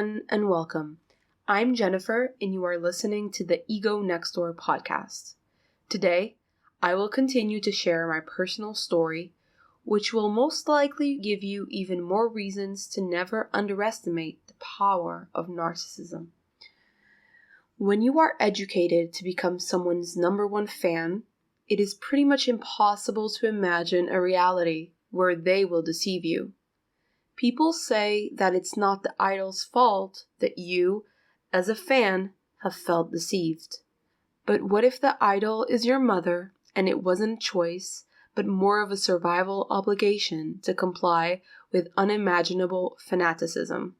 everyone, and welcome. I'm Jennifer, and you are listening to the Ego Next Door podcast. Today, I will continue to share my personal story, which will most likely give you even more reasons to never underestimate the power of narcissism. When you are educated to become someone's number one fan, it is pretty much impossible to imagine a reality where they will deceive you. People say that it's not the idol's fault that you, as a fan, have felt deceived. But what if the idol is your mother and it wasn't a choice, but more of a survival obligation to comply with unimaginable fanaticism?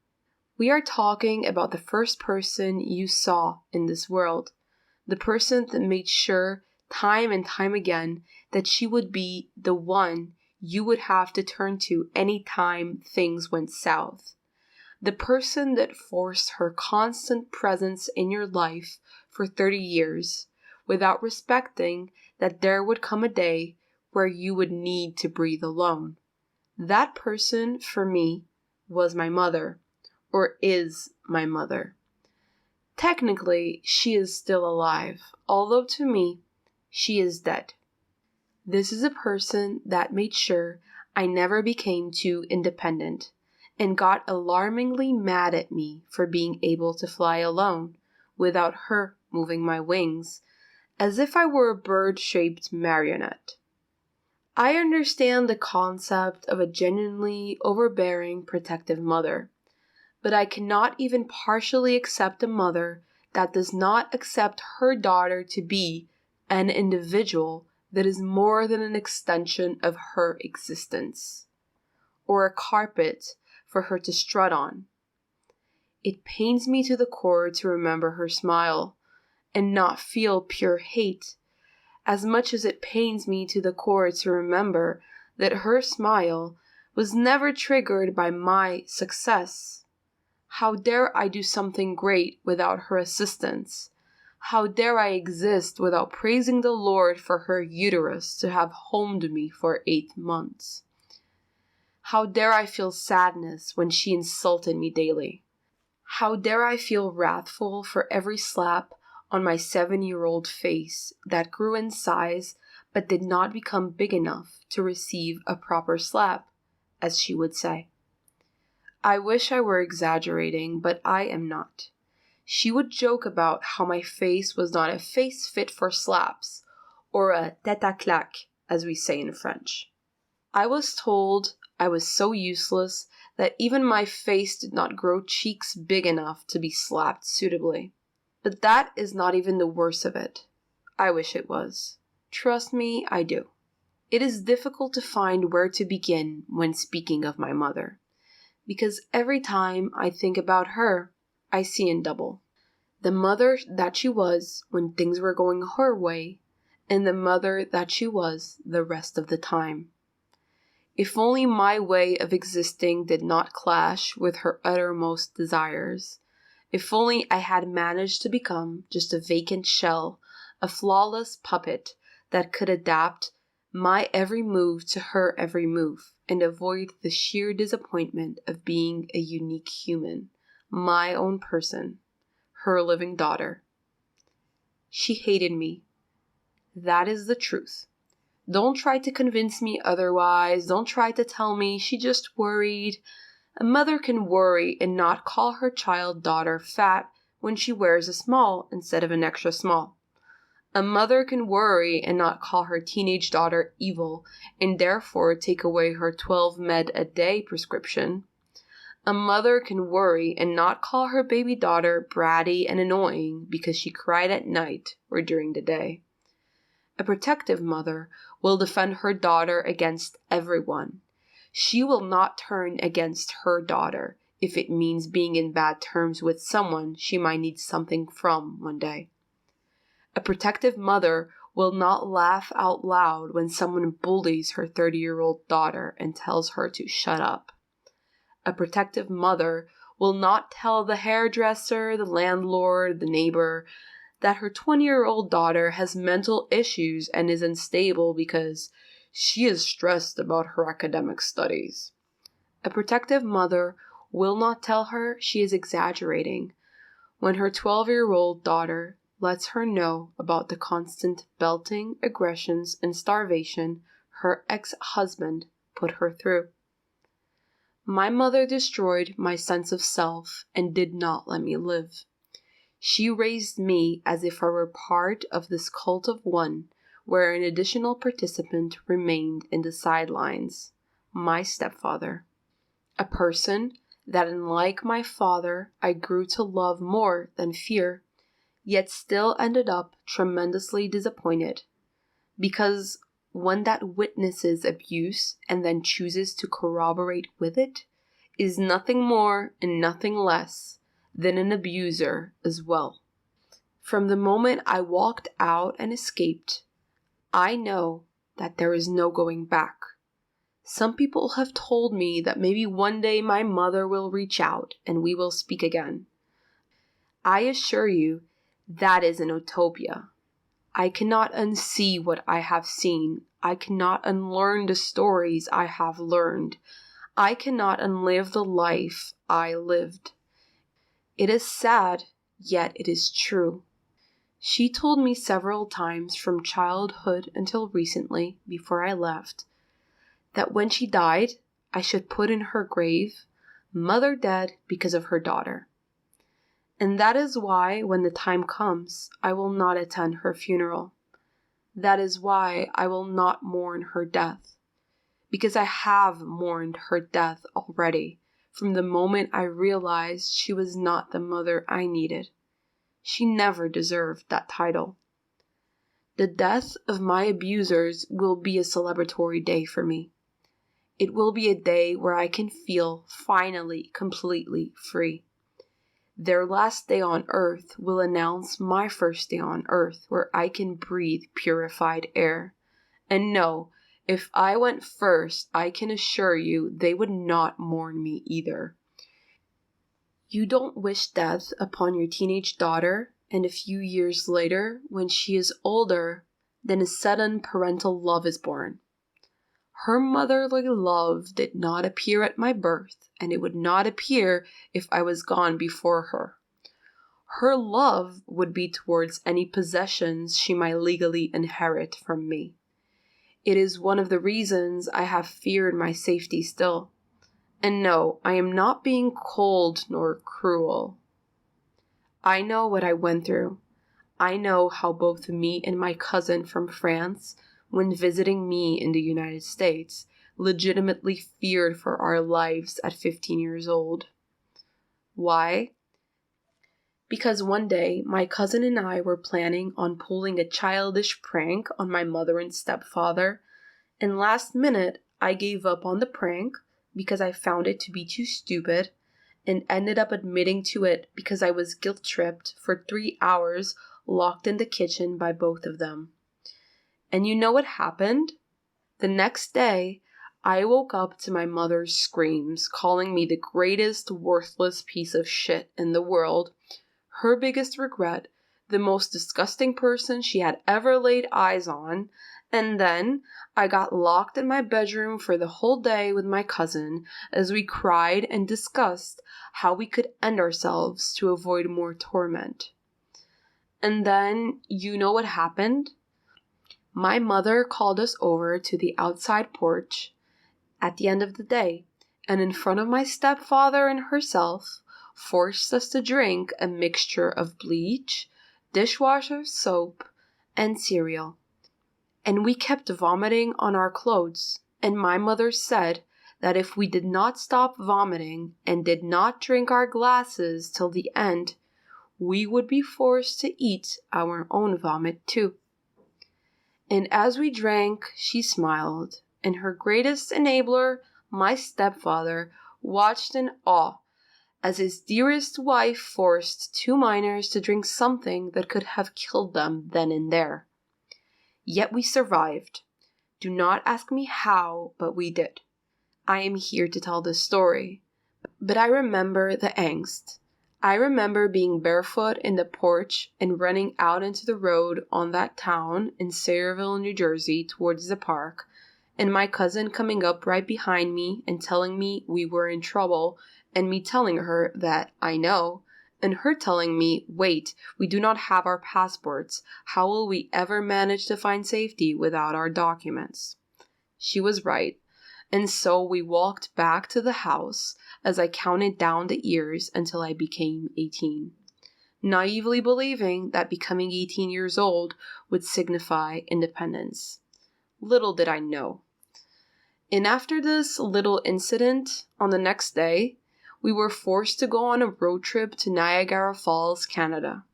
We are talking about the first person you saw in this world, the person that made sure time and time again that she would be the one you would have to turn to any time things went south. The person that forced her constant presence in your life for 30 years without respecting that there would come a day where you would need to breathe alone. That person, for me, was my mother, or is my mother. Technically, she is still alive, although to me, she is dead. This is a person that made sure I never became too independent and got alarmingly mad at me for being able to fly alone without her moving my wings, as if I were a bird-shaped marionette. I understand the concept of a genuinely overbearing protective mother, but I cannot even partially accept a mother that does not accept her daughter to be an individual that is more than an extension of her existence, or a carpet for her to strut on. It pains me to the core to remember her smile and not feel pure hate, as much as it pains me to the core to remember that her smile was never triggered by my success. How dare I do something great without her assistance? How dare I exist without praising the Lord for her uterus to have homed me for 8 months? How dare I feel sadness when she insulted me daily? How dare I feel wrathful for every slap on my 7-year-old face that grew in size but did not become big enough to receive a proper slap, as she would say? I wish I were exaggerating, but I am not. She would joke about how my face was not a face fit for slaps, or a tête à claque, as we say in French. I was told I was so useless that even my face did not grow cheeks big enough to be slapped suitably. But that is not even the worst of it. I wish it was. Trust me, I do. It is difficult to find where to begin when speaking of my mother, because every time I think about her, I see in double. The mother that she was when things were going her way, and the mother that she was the rest of the time. If only my way of existing did not clash with her uttermost desires. If only I had managed to become just a vacant shell, a flawless puppet that could adapt my every move to her every move and avoid the sheer disappointment of being a unique human, my own person, her living daughter. She hated me. That is the truth. Don't try to convince me otherwise. Don't try to tell me she just worried. A mother can worry and not call her child daughter fat when she wears a small instead of an extra small. A mother can worry and not call her teenage daughter evil and therefore take away her 12 med a day prescription. A mother can worry and not call her baby daughter bratty and annoying because she cried at night or during the day. A protective mother will defend her daughter against everyone. She will not turn against her daughter if it means being in bad terms with someone she might need something from one day. A protective mother will not laugh out loud when someone bullies her 30-year-old daughter and tells her to shut up. A protective mother will not tell the hairdresser, the landlord, the neighbor that her 20-year-old daughter has mental issues and is unstable because she is stressed about her academic studies. A protective mother will not tell her she is exaggerating when her 12-year-old daughter lets her know about the constant belting, aggressions, and starvation her ex-husband put her through. My mother destroyed my sense of self and did not let me live. She raised me as if I were part of this cult of one, where an additional participant remained in the sidelines, my stepfather. A person that, unlike my father, I grew to love more than fear, yet still ended up tremendously disappointed. Because one that witnesses abuse and then chooses to corroborate with it is nothing more and nothing less than an abuser as well. From the moment I walked out and escaped, I know that there is no going back. Some people have told me that maybe one day my mother will reach out and we will speak again. I assure you, that is an utopia. I cannot unsee what I have seen. I cannot unlearn the stories I have learned. I cannot unlive the life I lived. It is sad, yet it is true. She told me several times from childhood until recently, before I left, that when she died, I should put in her grave, "Mother dead because of her daughter." And that is why, when the time comes, I will not attend her funeral. That is why I will not mourn her death. Because I have mourned her death already, from the moment I realized she was not the mother I needed. She never deserved that title. The death of my abusers will be a celebratory day for me. It will be a day where I can feel finally completely free. Their last day on earth will announce my first day on earth, where I can breathe purified air. And no, if I went first, I can assure you they would not mourn me either. You don't wish death upon your teenage daughter, and a few years later, when she is older, then a sudden parental love is born. Her motherly love did not appear at my birth, and it would not appear if I was gone before her. Her love would be towards any possessions she might legally inherit from me. It is one of the reasons I have feared my safety still. And no, I am not being cold nor cruel. I know what I went through. I know how both me and my cousin from France, when visiting me in the United States, legitimately feared for our lives at 15 years old. Why? Because one day my cousin and I were planning on pulling a childish prank on my mother and stepfather, and last minute I gave up on the prank because I found it to be too stupid, and ended up admitting to it because I was guilt-tripped for 3 hours locked in the kitchen by both of them. And you know what happened? The next day, I woke up to my mother's screams, calling me the greatest worthless piece of shit in the world, her biggest regret, the most disgusting person she had ever laid eyes on, and then I got locked in my bedroom for the whole day with my cousin as we cried and discussed how we could end ourselves to avoid more torment. And then, you know what happened? My mother called us over to the outside porch at the end of the day, and in front of my stepfather and herself, forced us to drink a mixture of bleach, dishwasher soap, and cereal. And we kept vomiting on our clothes, and my mother said that if we did not stop vomiting and did not drink our glasses till the end, we would be forced to eat our own vomit too. And as we drank, she smiled, and her greatest enabler, my stepfather, watched in awe as his dearest wife forced 2 minors to drink something that could have killed them then and there. Yet we survived. Do not ask me how, but we did. I am here to tell this story. But I remember the angst. I remember being barefoot in the porch and running out into the road on that town in Sayreville, New Jersey, towards the park, and my cousin coming up right behind me and telling me we were in trouble and me telling her that I know, and her telling me, wait, we do not have our passports. How will we ever manage to find safety without our documents? She was right, and so we walked back to the house as I counted down the years until I became 18, naively believing that becoming 18 years old would signify independence. Little did I know. And after this little incident, on the next day, we were forced to go on a road trip to Niagara Falls, Canada.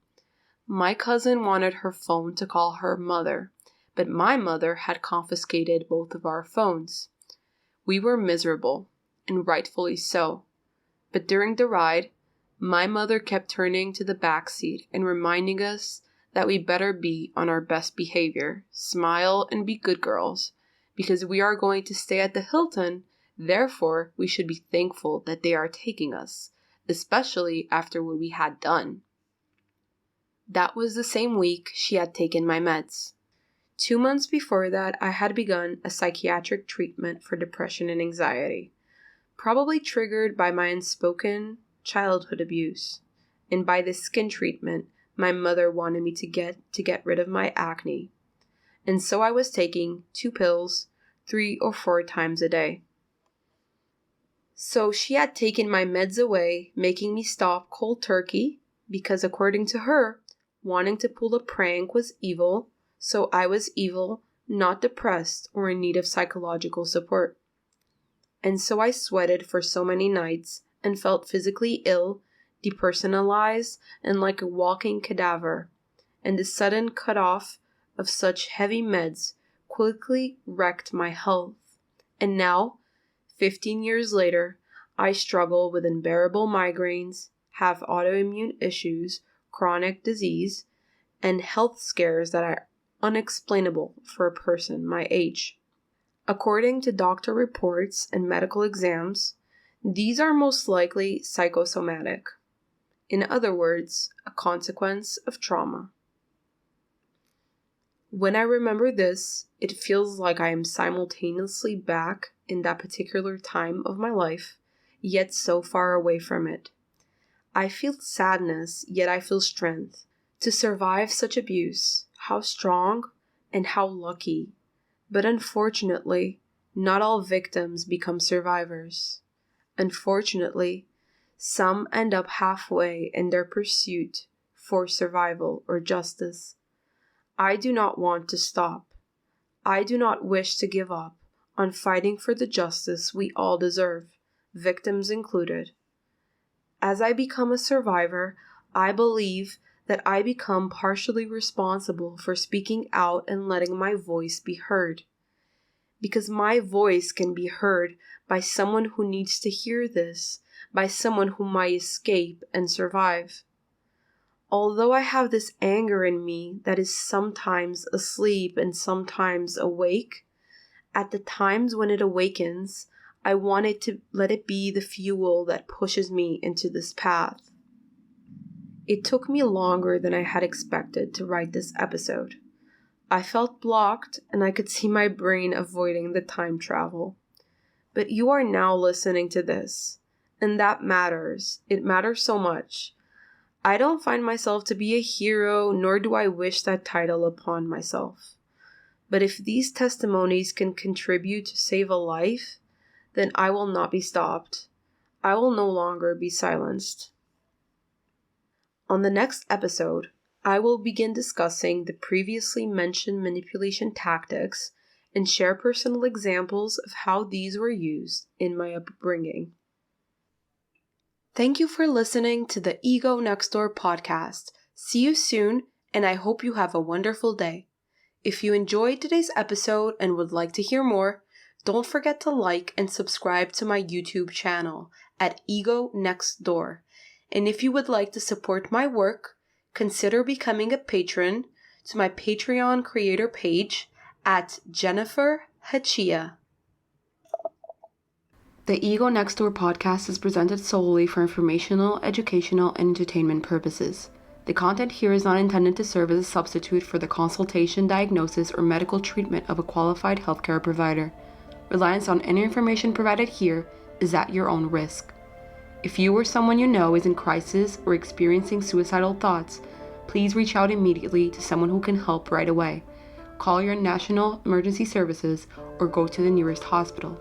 My cousin wanted her phone to call her mother, but my mother had confiscated both of our phones. We were miserable, and rightfully so. But during the ride, my mother kept turning to the back seat and reminding us that we better be on our best behavior, smile, and be good girls, because we are going to stay at the Hilton. Therefore, we should be thankful that they are taking us, especially after what we had done. That was the same week she had taken my meds. 2 months before that, I had begun a psychiatric treatment for depression and anxiety, probably triggered by my unspoken childhood abuse, and by the skin treatment my mother wanted me to get rid of my acne. And so I was taking 2 pills 3 or 4 times a day. So she had taken my meds away, making me stop cold turkey, because according to her, wanting to pull a prank was evil, so I was evil, not depressed or in need of psychological support. And so I sweated for so many nights and felt physically ill, depersonalized, and like a walking cadaver. And the sudden cut-off of such heavy meds quickly wrecked my health. And now, 15 years later, I struggle with unbearable migraines, have autoimmune issues, chronic disease, and health scares that are unexplainable for a person my age. According to doctor reports and medical exams, these are most likely psychosomatic. In other words, a consequence of trauma. When I remember this, it feels like I am simultaneously back in that particular time of my life, yet so far away from it. I feel sadness, yet I feel strength. To survive such abuse, how strong and how lucky. But unfortunately, not all victims become survivors. Unfortunately, some end up halfway in their pursuit for survival or justice. I do not want to stop. I do not wish to give up on fighting for the justice we all deserve, victims included. As I become a survivor, I believe that I become partially responsible for speaking out and letting my voice be heard. Because my voice can be heard by someone who needs to hear this, by someone who might escape and survive. Although I have this anger in me that is sometimes asleep and sometimes awake, at the times when it awakens, I want it to let it be the fuel that pushes me into this path. It took me longer than I had expected to write this episode. I felt blocked and I could see my brain avoiding the time travel. But you are now listening to this, and that matters. It matters so much. I don't find myself to be a hero, nor do I wish that title upon myself. But if these testimonies can contribute to save a life, then I will not be stopped. I will no longer be silenced. On the next episode, I will begin discussing the previously mentioned manipulation tactics and share personal examples of how these were used in my upbringing. Thank you for listening to the Ego Next Door podcast. See you soon, and I hope you have a wonderful day. If you enjoyed today's episode and would like to hear more, don't forget to like and subscribe to my YouTube channel at Ego Next Door. And if you would like to support my work, consider becoming a patron to my Patreon creator page at Jennifer Hachia. The Ego Next Door podcast is presented solely for informational, educational, and entertainment purposes. The content here is not intended to serve as a substitute for the consultation, diagnosis, or medical treatment of a qualified healthcare provider. Reliance on any information provided here is at your own risk. If you or someone you know is in crisis or experiencing suicidal thoughts, please reach out immediately to someone who can help right away. Call your national emergency services or go to the nearest hospital.